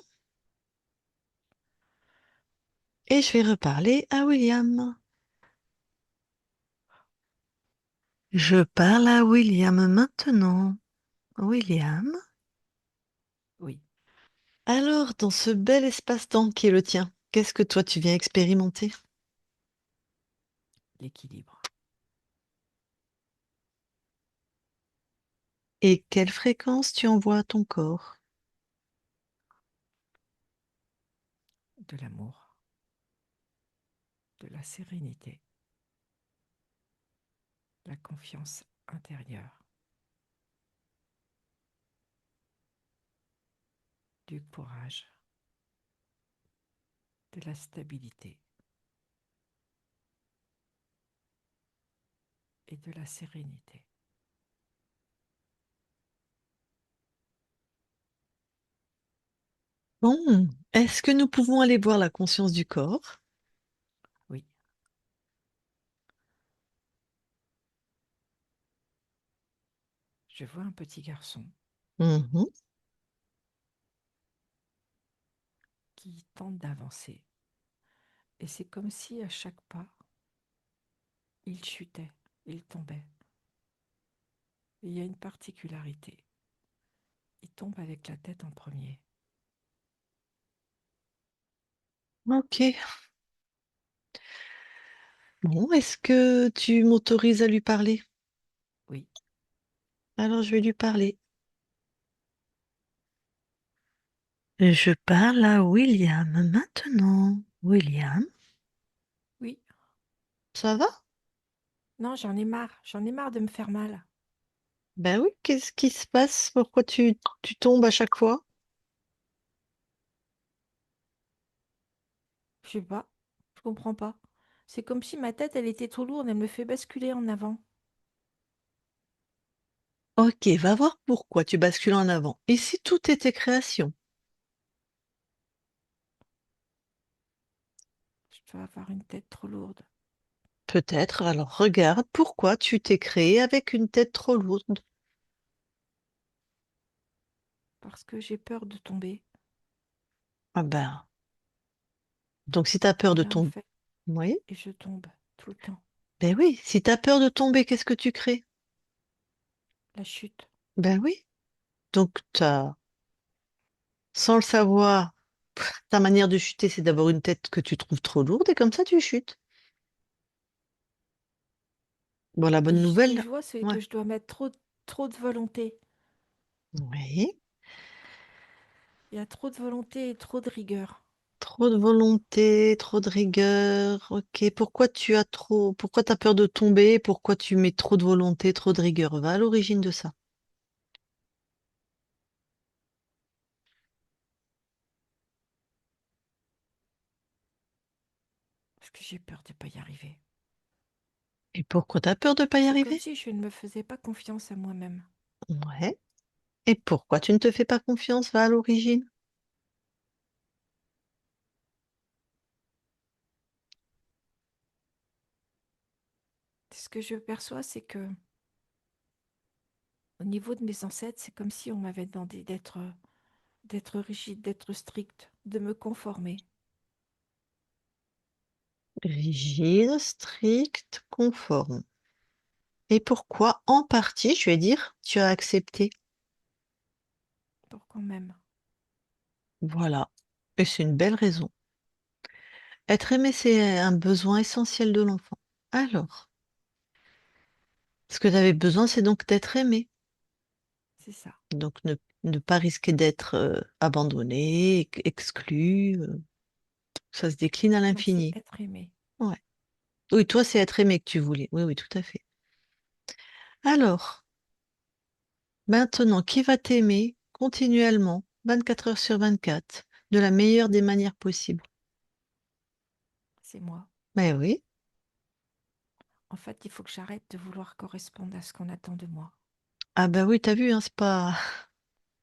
et je vais reparler à William. Je parle à William maintenant. William, oui, alors dans ce bel espace-temps qui est le tien, qu'est-ce que toi tu viens expérimenter? l'équilibre Et quelle fréquence tu envoies à ton corps? de l'amour, de la sérénité, la confiance intérieure, du courage, de la stabilité et de la sérénité. Bon, est-ce que nous pouvons aller voir la conscience du corps? Oui, je vois un petit garçon Mhm. qui tente d'avancer. Et c'est comme si à chaque pas, il chutait, il tombait. Et il y a une particularité. Il tombe avec la tête en premier. Ok. Bon, est-ce que tu m'autorises à lui parler? Oui, Alors, je vais lui parler. Je parle à William maintenant. William, oui. ça va? Non, j'en ai marre. J'en ai marre de me faire mal. Ben oui, qu'est-ce qui se passe? Pourquoi tu tombes à chaque fois? Je sais pas. Je comprends pas. C'est comme si ma tête, elle était trop lourde. Elle me fait basculer en avant. Ok, va voir pourquoi tu bascules en avant. Et si tout était création? Je dois avoir une tête trop lourde. Peut-être, alors regarde pourquoi tu t'es créé avec une tête trop lourde. Parce que j'ai peur de tomber. Ah ben, donc si tu as peur Et de là, en tomber, fait, oui, et je tombe tout le temps. ben oui, si tu as peur de tomber, qu'est-ce que tu crées? La chute. Ben oui, donc t'as, sans le savoir, ta manière de chuter, c'est d'avoir une tête que tu trouves trop lourde et comme ça tu chutes. Bon, la bonne Et ce que nouvelle, je vois, c'est ouais, que je dois mettre trop de volonté. oui, Il y a trop de volonté et trop de rigueur. trop de volonté, trop de rigueur. Ok, pourquoi t'as peur de tomber? Pourquoi tu mets trop de volonté, trop de rigueur? Va à l'origine de ça. Parce que j'ai peur de ne pas y arriver. Et pourquoi t'as peur de pas y C'est comme arriver? si je ne me faisais pas confiance à moi-même. Ouais. Et pourquoi tu ne te fais pas confiance? Va à l'origine. Ce que je perçois, c'est que au niveau de mes ancêtres, c'est comme si on m'avait demandé d'être rigide, d'être strict, de me conformer. Rigide, strict, conforme. Et pourquoi, en partie, je vais dire, tu as accepté? Pour qu'on m'aime. Voilà. Et c'est une belle raison. Être aimé, c'est un besoin essentiel de l'enfant. Alors, ce que tu avais besoin, c'est donc d'être aimé. C'est ça. Donc, ne pas risquer d'être abandonné, exclu. Ça se décline à Donc c'est l'infini. être aimé. Ouais. Oui, toi, c'est être aimé que tu voulais. Oui, oui, tout à fait. Alors, maintenant, qui va t'aimer continuellement, 24 heures sur 24, de la meilleure des manières possibles? C'est moi. Ben oui. En fait, il faut que j'arrête de vouloir correspondre à ce qu'on attend de moi. Ah ben oui, t'as vu, hein, c'est pas...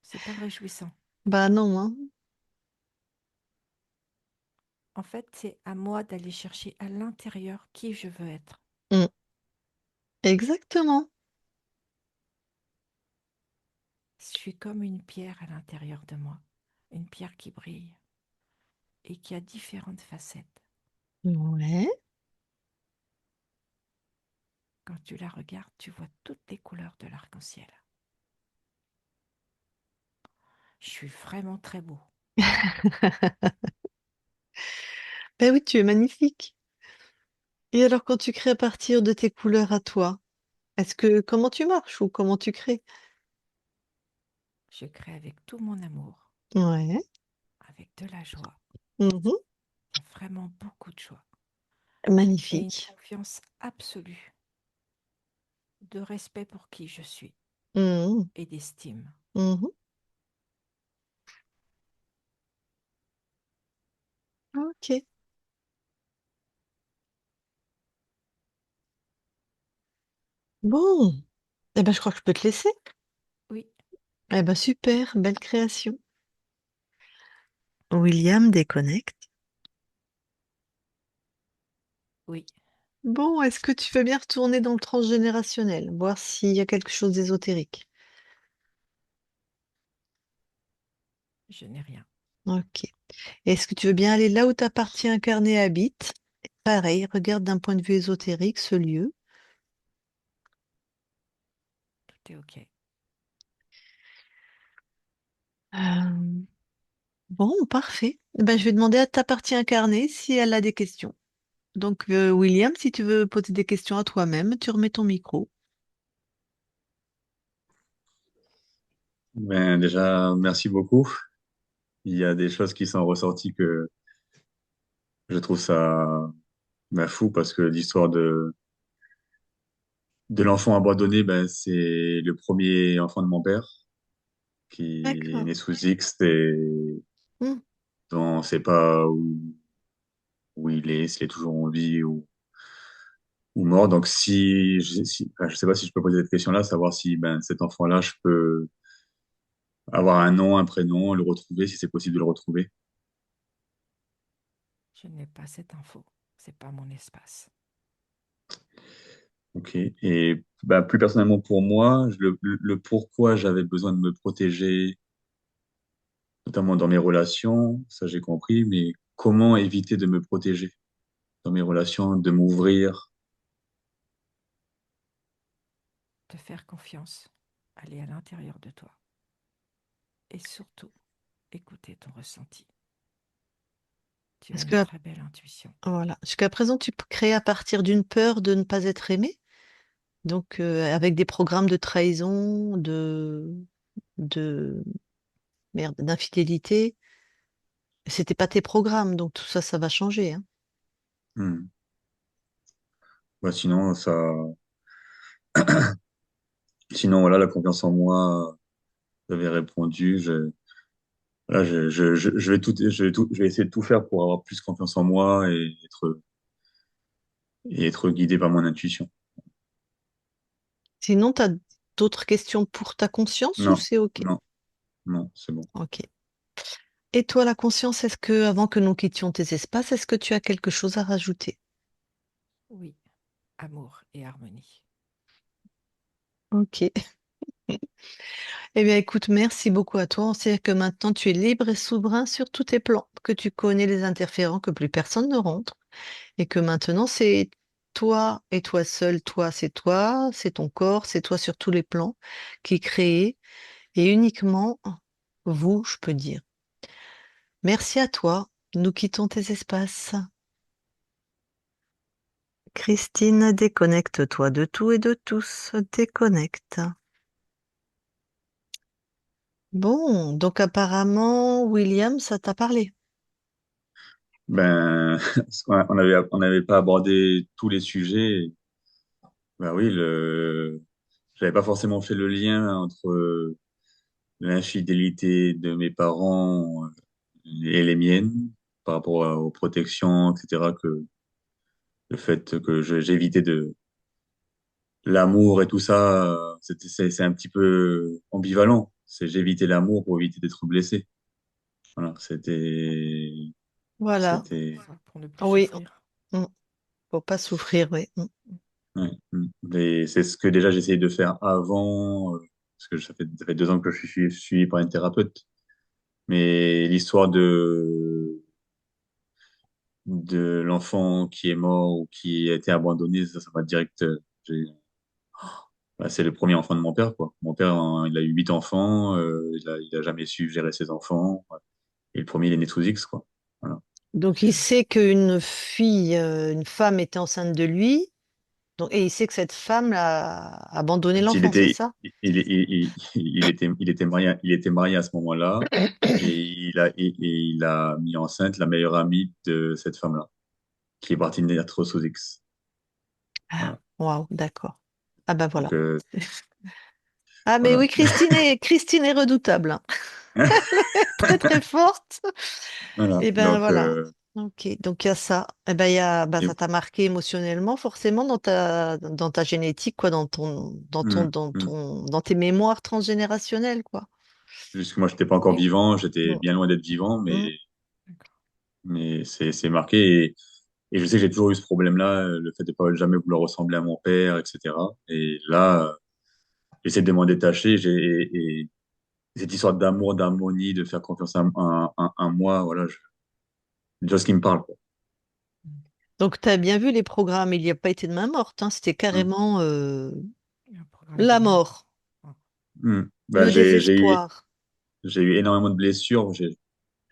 C'est pas réjouissant. Bah non, hein. En fait, c'est à moi d'aller chercher à l'intérieur qui je veux être. Mm. Exactement. Je suis comme une pierre à l'intérieur de moi. Une pierre qui brille et qui a différentes facettes. Ouais. Quand tu la regardes, tu vois toutes les couleurs de l'arc-en-ciel. Je suis vraiment très beau. Ben oui, tu es magnifique. Et alors, quand tu crées à partir de tes couleurs à toi, comment tu marches ou comment tu crées? Je crée avec tout mon amour, Ouais. avec de la joie. Mhm. Il y a vraiment beaucoup de joie et une Magnifique. confiance absolue, de respect pour qui je suis Mhm. et d'estime. Mhm. Ok. Bon. Eh ben, je crois que je peux te laisser. Oui, Eh ben, super, belle création. William déconnecte. oui, Bon, est-ce que tu veux bien retourner dans le transgénérationnel, voir s'il y a quelque chose d'ésotérique? je n'ai rien. Ok. Est-ce que tu veux bien aller là où ta partie incarnée habite? Pareil, regarde d'un point de vue ésotérique ce lieu. Tout est OK. Bon, parfait. Ben, je vais demander à ta partie incarnée si elle a des questions. Donc, William, si tu veux poser des questions à toi-même, tu remets ton micro. Ben, déjà, merci beaucoup. Il y a des choses qui sont ressorties que je trouve ça fou parce que l'histoire de l'enfant abandonné, ben, c'est le premier enfant de mon père qui est D'accord. né sous X et Hmm. dont on ne sait pas où il est, s'il est toujours en vie ou mort. Donc, enfin, je sais pas si je peux poser cette question-là, savoir si ben, cet enfant-là, je peux avoir un nom, un prénom, le retrouver, si c'est possible de le retrouver. Je n'ai pas cette info. C'est pas mon espace. Ok. Et ben, plus personnellement pour moi, le pourquoi j'avais besoin de me protéger, notamment dans mes relations, ça j'ai compris, mais comment éviter de me protéger dans mes relations, de m'ouvrir. Te faire confiance, aller à l'intérieur de toi et surtout écouter ton ressenti. Tu as Est-ce une que, très belle intuition. voilà, jusqu'à présent, tu crées à partir d'une peur de ne pas être aimé, donc avec des programmes de trahison, de merde, d'infidélité. C'était pas tes programmes, donc tout ça, ça va changer, hein. Hmm. Bah, sinon, voilà, la confiance en moi, j'avais répondu. Voilà, je vais essayer de tout faire pour avoir plus confiance en moi et être guidé par mon intuition. Sinon, tu as d'autres questions pour ta conscience ou Non, c'est OK? non, non, c'est bon. OK. Et toi, la conscience, est-ce que, avant que nous quittions tes espaces, est-ce que tu as quelque chose à rajouter? Oui, amour et harmonie. OK. Eh bien, écoute, merci beaucoup à toi. On sait que maintenant, tu es libre et souverain sur tous tes plans, que tu connais les interférents, que plus personne ne rentre, et que maintenant, c'est toi et toi seul. Toi, c'est ton corps, c'est toi sur tous les plans qui est créé, et uniquement vous, je peux dire. Merci à toi. Nous quittons tes espaces. Christine, déconnecte-toi de tout et de tous. Déconnecte. Bon, donc apparemment, William, ça t'a parlé. Ben, on n'avait pas abordé tous les sujets. Ben oui, j'avais pas forcément fait le lien entre l'infidélité de mes parents et les miennes par rapport aux protections, etc. Que le fait que j'évitais de l'amour et tout ça, c'est un petit peu ambivalent. C'est j'évitais l'amour pour éviter d'être blessé. Voilà, Voilà. c'était, Ça, pour ne plus Oui, souffrir. mm, faut pas souffrir, oui. Mm. ouais. Et c'est ce que déjà j'essayais de faire avant, parce que ça fait 2 ans que je suis suivi par une thérapeute. Mais l'histoire de l'enfant qui est mort ou qui a été abandonné, ça m'a direct. C'est le premier enfant de mon père, quoi. Mon père, il a eu 8 enfants, il a jamais su gérer ses enfants. Ouais. Et le premier, il est né sous X, quoi. Voilà. Donc il sait qu'une fille, une femme était enceinte de lui, donc, et il sait que cette femme a abandonné Il l'enfant, c'est était, ça? il était marié à ce moment-là et il a mis enceinte la meilleure amie de cette femme-là, qui est partie naître sous X. Ah, Voilà. waouh, d'accord. Ah ben Donc, voilà. Ah mais voilà. oui, Christine est redoutable, hein. Très très forte. Voilà. Et ben Donc, voilà. Ok, donc il y a ça. Eh ben, et- ça t'a marqué émotionnellement forcément dans ta génétique, quoi, hum, hum. dans tes mémoires transgénérationnelles, quoi. Juste que moi, j'étais pas encore Et- vivant, j'étais Mm, bien loin d'être vivant, mm. D'accord. mais c'est marqué. Et je sais que j'ai toujours eu ce problème-là, le fait de pas jamais vouloir ressembler à mon père, etc. Et là, j'essaie de m'en détacher. Et cette histoire d'amour, d'harmonie, de faire confiance à moi, voilà, c'est déjà ce qui me parle, quoi. Donc tu as bien vu les programmes, il n'y a pas été de main morte, hein, c'était Mm. carrément Un programme la d'amour. mort, Ah, Mm. Bah, le désespoir. j'ai eu énormément de blessures.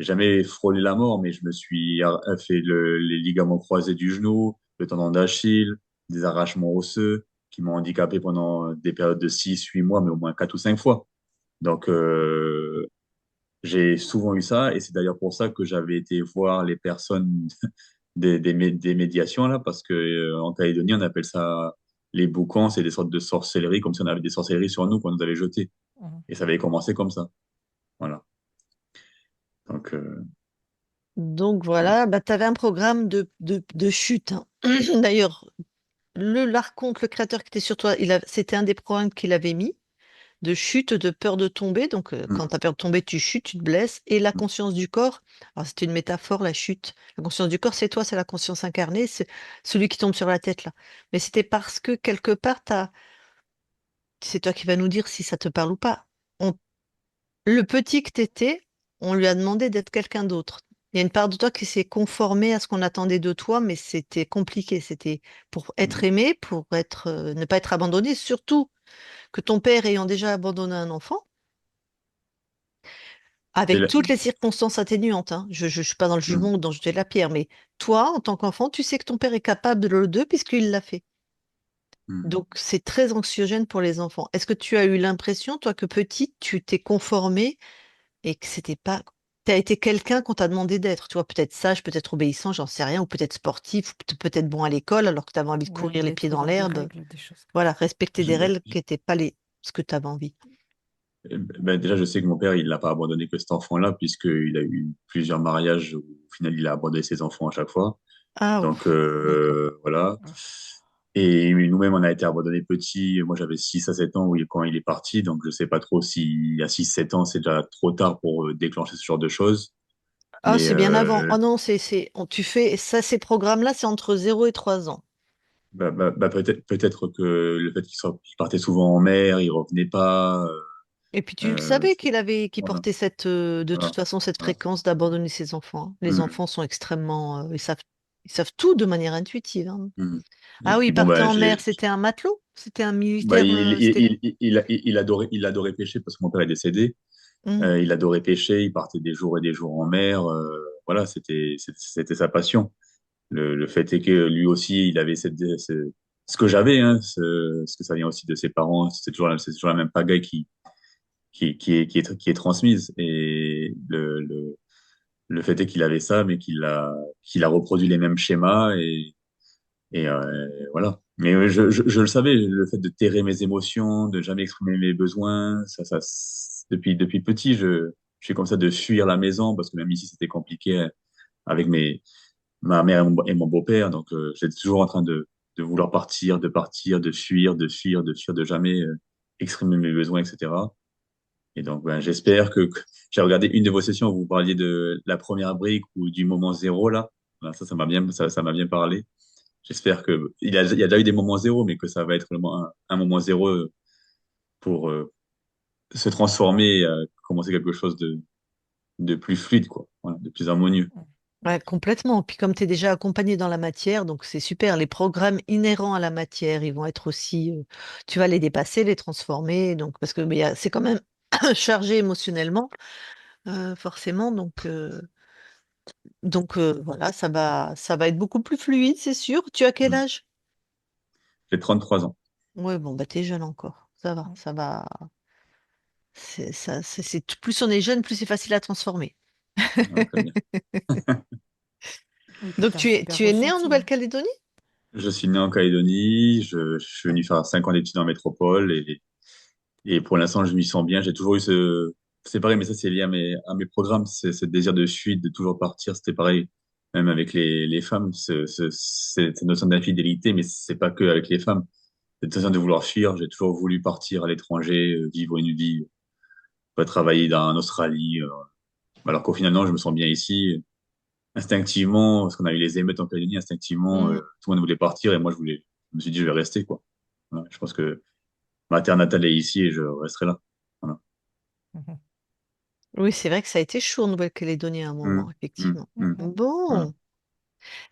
jamais frôlé la mort, mais je me suis fait les ligaments croisés du genou, le tendon d'Achille, des arrachements osseux qui m'ont handicapé pendant des périodes de 6, 8 mois, mais au moins 4 ou 5 fois. Donc, j'ai souvent eu ça, et c'est d'ailleurs pour ça que j'avais été voir les personnes des médiations, là, parce que en Calédonie, on appelle ça les boucans, c'est des sortes de sorcelleries, comme si on avait des sorcelleries sur nous qu'on nous avait jeté. Mhm. Et ça avait commencé comme ça. Voilà. Donc, Donc voilà. voilà, bah, tu avais un programme de chute, hein. D'ailleurs, l'archonte, le créateur qui était sur toi, c'était un des programmes qu'il avait mis, de chute, de peur de tomber. Donc quand tu Mm, as peur de tomber, tu chutes, tu te blesses. Et la mm. conscience du corps, alors c'est une métaphore, la chute. La conscience du corps, c'est toi, c'est la conscience incarnée, c'est celui qui tombe sur la tête là. Mais c'était parce que quelque part, c'est toi qui vas nous dire si ça te parle ou pas. On Le petit que t'étais, on lui a demandé d'être quelqu'un d'autre. Il y a une part de toi qui s'est conformée à ce qu'on attendait de toi, mais c'était compliqué. C'était pour être Mm. aimé, pour être, ne pas être abandonné, surtout que ton père ayant déjà abandonné un enfant, Et avec là- toutes les circonstances atténuantes, hein. Je ne suis pas dans le mm, jugement ou dans le jeter de la pierre, mais toi, en tant qu'enfant, tu sais que ton père est capable de le deux puisqu'il l'a fait. mm. Donc, c'est très anxiogène pour les enfants. Est-ce que tu as eu l'impression, toi, que petite, tu t'es conformée et que c'était pas. T'as été quelqu'un qu'on t'a demandé d'être, tu vois, peut-être sage, peut-être obéissant, j'en sais rien, ou peut-être sportif, ou peut-être bon à l'école alors que tu avais envie de Ouais, courir les pieds d'être dans dans des l'herbe. règles, des choses comme Voilà, ça. respecter des Je- règles qui n'étaient pas ce que tu avais envie. ben, déjà, je sais que mon père, il l'a pas abandonné que cet enfant-là, puisqu'il a eu plusieurs mariages où, au final, il a abandonné ses enfants à chaque fois. Ah, Donc, ouf, d'accord. voilà. Ouais. Et nous-mêmes, on a été abandonnés petits. Moi, j'avais 6 à 7 ans quand il est parti. Donc, je sais pas trop si à 6 7 ans, c'est déjà trop tard pour déclencher ce genre de choses. Ah, Mais c'est bien avant. Oh non, tu fais ça, ces programmes-là, c'est entre 0 et 3 ans. peut-être que le fait qu'il partait souvent en mer, il revenait pas. Et puis tu le Euh, savais c'est- qu'il voilà, portait de toute voilà, façon, cette voilà. fréquence d'abandonner ses enfants, hein. Les Mhm, enfants sont extrêmement, ils savent tout de manière intuitive, hein. mhm. Et Ah oui, puis il bon, partait ben, en mer, c'était un matelot? C'était un bah, militaire, c'était... il adorait pêcher parce que mon père est décédé. Hmm. Il adorait pêcher, il partait des jours et des jours en mer. Voilà, c'était sa passion. Le fait est que lui aussi, il avait ce que j'avais, hein, ce que ça vient aussi de ses parents. C'est toujours la même pagaille qui est transmise. Et le fait est qu'il avait ça, mais qu'il a reproduit les mêmes schémas et voilà. Mais je le savais, le fait de terrer mes émotions, de jamais exprimer mes besoins, depuis petit, je suis comme ça de fuir la maison parce que même ici c'était compliqué avec ma mère et mon beau-père. Donc j'étais toujours en train de vouloir partir, de fuir, de jamais exprimer mes besoins, etc. Et donc ben, j'espère que j'ai regardé une de vos sessions où vous parliez de la première brique ou du moment zéro là. Ben, ça m'a bien parlé. J'espère que il y a déjà eu des moments zéro, mais que ça va être un moment zéro pour se transformer et commencer quelque chose de plus fluide, quoi. Voilà, de plus harmonieux. Ouais, complètement. Puis comme tu es déjà accompagné dans la matière, donc c'est super. Les programmes inhérents à la matière, ils vont être aussi... tu vas les dépasser, les transformer, donc, parce que mais, c'est quand même chargé émotionnellement, forcément. Donc voilà, ça va être beaucoup plus fluide, c'est sûr. Tu as quel Mm. âge? J'ai 33 ans. Ouais, bon, bah t'es jeune encore. Ça va, ça va. Plus on est jeune, plus c'est facile à transformer. Ah, très bien. Oui, puis Donc tu as un super tu es né en ressenti, hein. Nouvelle-Calédonie? Je suis né en Calédonie, je suis venu faire 5 ans d'études en métropole et pour l'instant, je m'y sens bien. J'ai toujours eu c'est pareil, mais ça, c'est lié à mes programmes, ce désir de fuite, de toujours partir. C'était pareil, même avec les femmes, cette notion d'infidélité, mais c'est pas que avec les femmes. Cette notion de vouloir fuir. J'ai toujours voulu partir à l'étranger, vivre une vie, pas travailler en Australie, alors qu'au final, non, je me sens bien ici. Instinctivement, parce qu'on a eu les émeutes en Calédonie, instinctivement, Hmm. tout le monde voulait partir et moi, je me suis dit, je vais rester, quoi. Voilà. Je pense que ma terre natale est ici et je resterai là. Voilà. Mhm. Oui, c'est vrai que ça a été chaud en Nouvelle-Calédonie à un moment, Mm, mm, effectivement. mm. Voilà. Bon,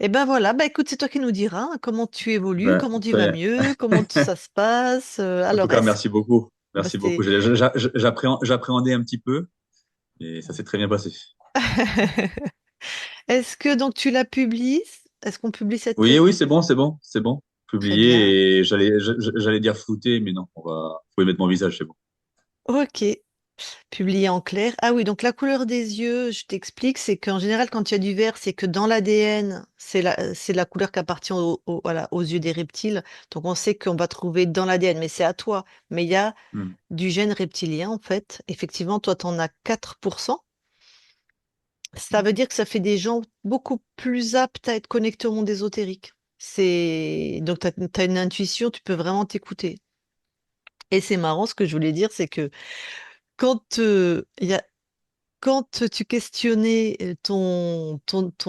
et ben voilà, bah écoute, c'est toi qui nous diras, hein, comment tu évolues, Ben, comment tu très vas bien. mieux, comment ça se passe. En tout Alors, cas, merci beaucoup. bah, Merci beaucoup. J'appréhendais un petit peu et ça s'est très bien passé. Est-ce que donc tu la publies? Est-ce qu'on publie cette... Oui, oui, c'est bon, c'est bon, c'est bon. Très bien. Publié et j'allais dire flouté, mais non, vous pouvez mettre mon visage, c'est bon. Ok. Publié en clair. Ah oui, donc la couleur des yeux, je t'explique, c'est qu'en général, quand il y a du vert, c'est que dans l'ADN, c'est la couleur qui appartient voilà, aux yeux des reptiles. Donc on sait qu'on va trouver dans l'ADN, mais c'est à toi. Mais il y a Hmm, du gène reptilien, en fait. Effectivement, toi, tu en as 4%. Ça veut dire que ça fait des gens beaucoup plus aptes à être connectés au monde ésotérique. Donc, tu as une intuition, tu peux vraiment t'écouter. Et c'est marrant, ce que je voulais dire, c'est que quand, quand tu questionnais ton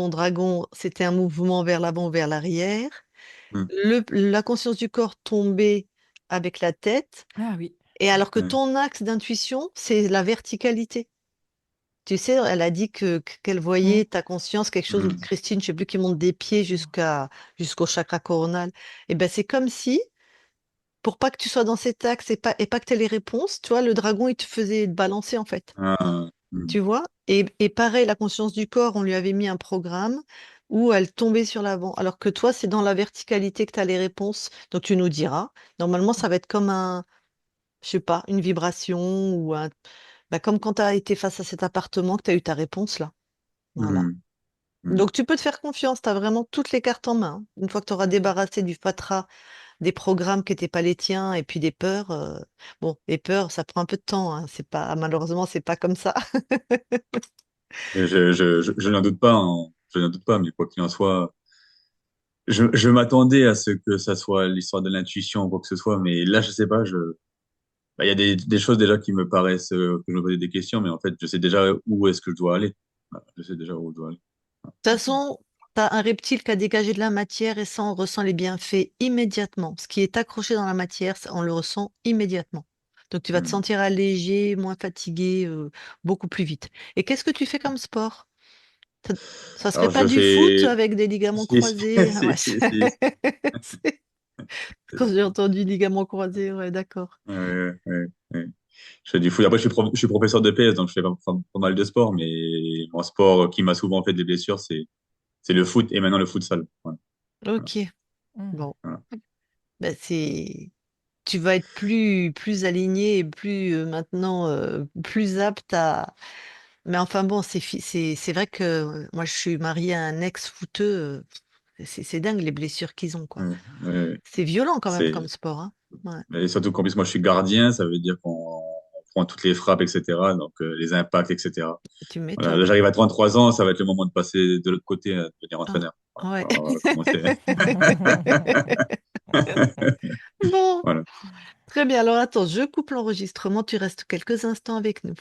dragon, c'était un mouvement vers l'avant ou vers l'arrière. hmm, La conscience du corps tombait avec la tête. Ah oui. Et alors que ouais, ton axe d'intuition, c'est la verticalité. Tu sais, elle a dit qu'elle Mm. voyait ta conscience, quelque chose, ou hmm, Christine, je sais plus, qui monte des pieds jusqu'au chakra coronal. Et ben c'est comme si, pour pas que tu sois dans cet axe et pas que tu aies les réponses, tu vois, le dragon, il te faisait balancer en fait. ah, hmm, Tu vois? Et pareil, la conscience du corps, on lui avait mis un programme où elle tombait sur l'avant. Alors que toi, c'est dans la verticalité que tu as les réponses. Donc tu nous diras. Normalement, ça va être comme je sais pas, une vibration ou comme quand tu as été face à cet appartement que tu as eu ta réponse là. Voilà. hmm, hmm. Donc tu peux te faire confiance, tu as vraiment toutes les cartes en main. Une fois que tu auras Ok. débarrassé du fatras, des programmes qui n'étaient pas les tiens et puis des peurs, bon, les peurs, ça prend un peu de temps, hein. C'est pas, malheureusement, c'est pas comme ça. Et je n'en doute pas, hein. Je n'en doute pas, mais quoi qu'il en soit, je m'attendais à ce que ça soit l'histoire de l'intuition ou quoi que ce soit, mais là, je sais pas, il y a des choses déjà qui me paraissent, que je me posais des questions, mais en fait, je sais déjà où est-ce que je dois aller. Voilà, je sais déjà où je dois aller. De toute façon, tu as un reptile qui a dégagé de la matière et ça, on ressent les bienfaits immédiatement. Ce qui est accroché dans la matière, on le ressent immédiatement. Donc tu vas te Hmm. sentir allégé, moins fatigué, beaucoup plus vite. Et qu'est-ce que tu fais comme sport? Ça, ça serait Alors, pas je du foot fais, avec des ligaments si, croisés? Ah ouais. si. Quand j'ai entendu ligaments croisés, ouais, d'accord. Ouais. Je fais du foot. Après, je suis professeur de PS, donc je fais pas mal de sport, mais mon sport qui m'a souvent fait des blessures, c'est le foot et maintenant le futsal. Voilà. Voilà. Ok, Mm. bon. Ben, tu vas être plus aligné et plus maintenant plus apte à. Mais enfin bon, c'est vrai que moi je suis mariée à un ex-footeux. C'est dingue les blessures qu'ils ont, quoi. Ouais, ouais. C'est violent quand même C'est, comme sport, hein. Ouais, et surtout qu'en plus, moi, je suis gardien, ça veut dire qu'on prend toutes les frappes, etc., donc les impacts, etc. tu Voilà, là, m'étonnes. j'arrive à 33 ans, ça va être le moment de passer de l'autre côté à devenir Ah, entraîneur. ouais. Voilà, on va commencer. Bon, Voilà. très bien. Alors attends, je coupe l'enregistrement. Tu restes quelques instants avec nous.